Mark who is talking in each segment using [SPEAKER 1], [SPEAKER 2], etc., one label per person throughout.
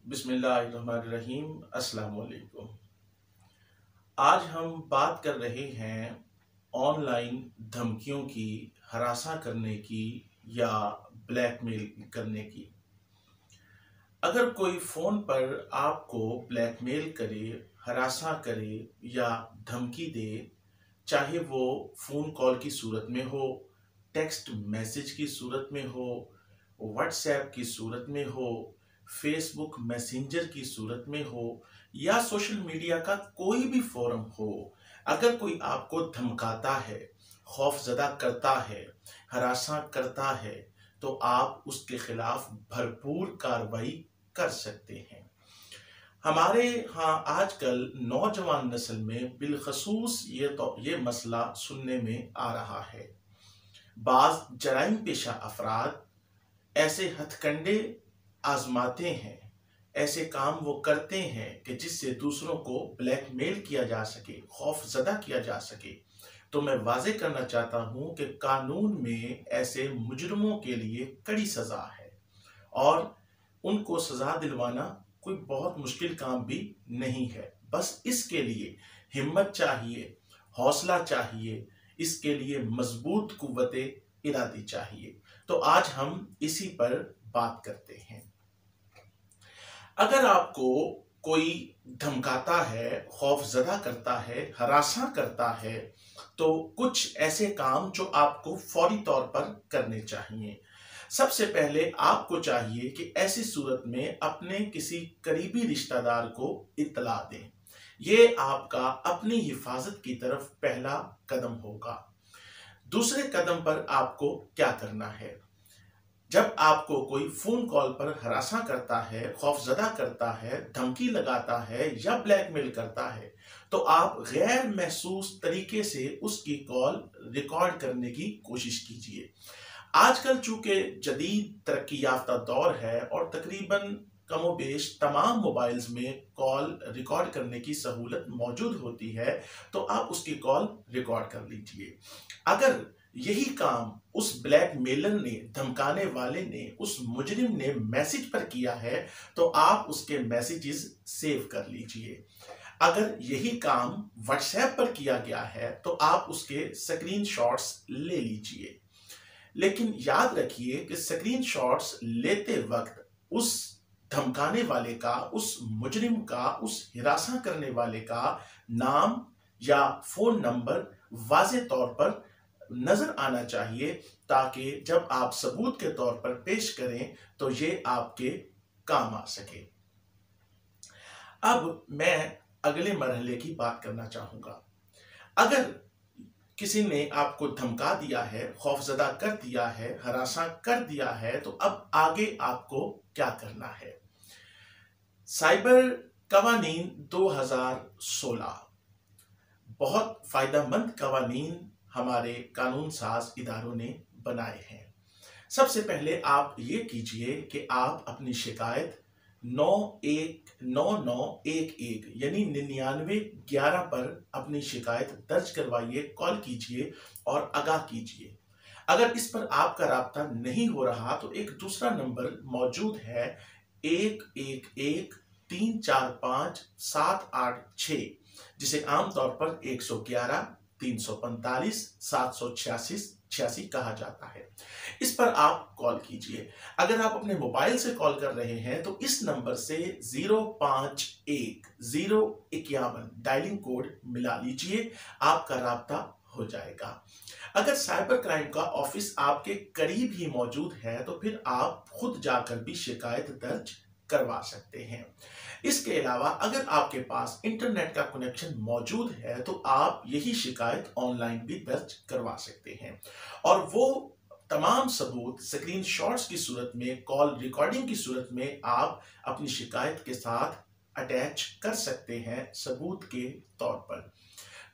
[SPEAKER 1] बिस्मिल्लाहिर्रहमानिर्रहीम। अस्सलाम वालेकुम। आज हम बात कर रहे हैं ऑनलाइन धमकियों की, हरासा करने की या ब्लैकमेल करने की। अगर कोई फ़ोन पर आपको ब्लैकमेल करे, हरासा करे या धमकी दे, चाहे वो फ़ोन कॉल की सूरत में हो, टेक्स्ट मैसेज की सूरत में हो, व्हाट्सएप की सूरत में हो, फेसबुक मैसेंजर की सूरत में हो या सोशल मीडिया का कोई भी फोरम हो, अगर कोई आपको धमकाता है, खौफजदा करता है, हरासा करता है, तो आप उसके खिलाफ भरपूर कार्रवाई कर सकते हैं। हमारे यहाँ आजकल नौजवान नस्ल में बिलखसूस ये मसला सुनने में आ रहा है। बाज जराइम पेशा अफराद ऐसे हथकंडे आजमाते हैं, ऐसे काम वो करते हैं कि जिससे दूसरों को ब्लैकमेल किया जा सके, खौफजदा किया जा सके। तो मैं वाजे करना चाहता हूं कि कानून में ऐसे मुजरिमों के लिए कड़ी सजा है और उनको सजा दिलवाना कोई बहुत मुश्किल काम भी नहीं है। बस इसके लिए हिम्मत चाहिए, हौसला चाहिए, इसके लिए मजबूत कुव्वते इरादी चाहिए। तो आज हम इसी पर बात करते हैं। अगर आपको कोई धमकाता है, खौफजदा करता है, हरासा करता है, तो कुछ ऐसे काम जो आपको फौरी तौर पर करने चाहिए। सबसे पहले आपको चाहिए कि ऐसी सूरत में अपने किसी करीबी रिश्तेदार को इत्तला दें। ये आपका अपनी हिफाजत की तरफ पहला कदम होगा। दूसरे कदम पर आपको क्या करना है? जब आपको कोई फोन कॉल पर हरासा करता है, खौफजदा करता है, धमकी लगाता है या ब्लैकमेल करता है, तो आप गैर महसूस तरीके से उसकी कॉल रिकॉर्ड करने की कोशिश कीजिए। आजकल चूंकि जदीद तरक्की याफ्ता दौर है और तकरीबन कमोबेश तमाम मोबाइल्स में कॉल रिकॉर्ड करने की सहूलत मौजूद होती है, तो आप उसकी कॉल रिकॉर्ड कर लीजिए। अगर यही काम उस ब्लैकमेलर ने, धमकाने वाले ने, उस मुजरिम ने मैसेज पर किया है, तो आप उसके मैसेजेस सेव कर लीजिए। अगर यही काम व्हाट्सएप पर किया गया है, तो आप उसके स्क्रीनशॉट्स ले लीजिए। लेकिन याद रखिए कि स्क्रीनशॉट्स लेते वक्त उस धमकाने वाले का, उस मुजरिम का, उस हिरासा करने वाले का नाम या फोन नंबर वाज़े तौर पर नजर आना चाहिए, ताकि जब आप सबूत के तौर पर पेश करें तो ये आपके काम आ सके। अब मैं अगले मरहले की बात करना चाहूंगा। अगर किसी ने आपको धमका दिया है, खौफजदा कर दिया है, हरासा कर दिया है, तो अब आगे आपको क्या करना है? साइबर कवानीन 2016 बहुत फायदेमंद कवानीन हमारे कानून साज इदारों ने बनाए हैं। सबसे पहले आप ये कीजिए कि आप अपनी शिकायत 919911 यानी 9911 पर अपनी शिकायत दर्ज करवाइए, कॉल कीजिए और आगाह कीजिए। अगर इस पर आपका राब्ता नहीं हो रहा तो एक दूसरा नंबर मौजूद है, 111345 786, जिसे आमतौर पर 111 345 786 कहा जाता है। इस पर आप कॉल कीजिए। अगर आप अपने मोबाइल से कॉल कर रहे हैं तो इस नंबर से 051051 डायलिंग कोड मिला लीजिए, आपका राब्ता हो जाएगा। अगर साइबर क्राइम का ऑफिस आपके करीब ही मौजूद है तो फिर आप खुद जाकर भी शिकायत दर्ज करवा सकते हैं। इसके अलावा अगर आपके पास इंटरनेट का कनेक्शन मौजूद है तो आप यही शिकायत ऑनलाइन भी दर्ज करवा सकते हैं और वो तमाम सबूत स्क्रीनशॉट्स की सूरत में, कॉल रिकॉर्डिंग की सूरत में आप अपनी शिकायत के साथ अटैच कर सकते हैं सबूत के तौर पर।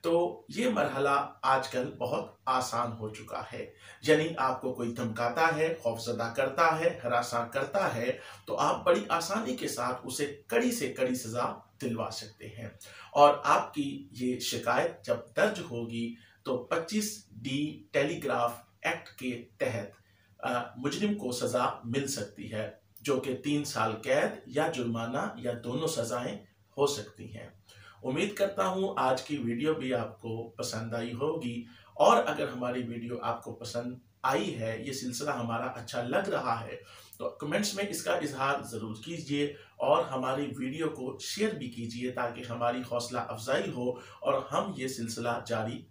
[SPEAKER 1] तो ये मरहला आजकल बहुत आसान हो चुका है। यानी आपको कोई धमकाता है, खौफजदा करता है, हरासा करता है, तो आप बड़ी आसानी के साथ उसे कड़ी से कड़ी सजा दिलवा सकते हैं और आपकी ये शिकायत जब दर्ज होगी तो 25D टेलीग्राफ एक्ट के तहत मुजरिम को सजा मिल सकती है। जो कि 3 साल कैद या जुर्माना या दोनों सजाएं हो सकती हैं। उम्मीद करता हूं आज की वीडियो भी आपको पसंद आई होगी, और अगर हमारी वीडियो आपको पसंद आई है, ये सिलसिला हमारा अच्छा लग रहा है, तो कमेंट्स में इसका इजहार ज़रूर कीजिए और हमारी वीडियो को शेयर भी कीजिए ताकि हमारी हौसला अफजाई हो और हम ये सिलसिला जारी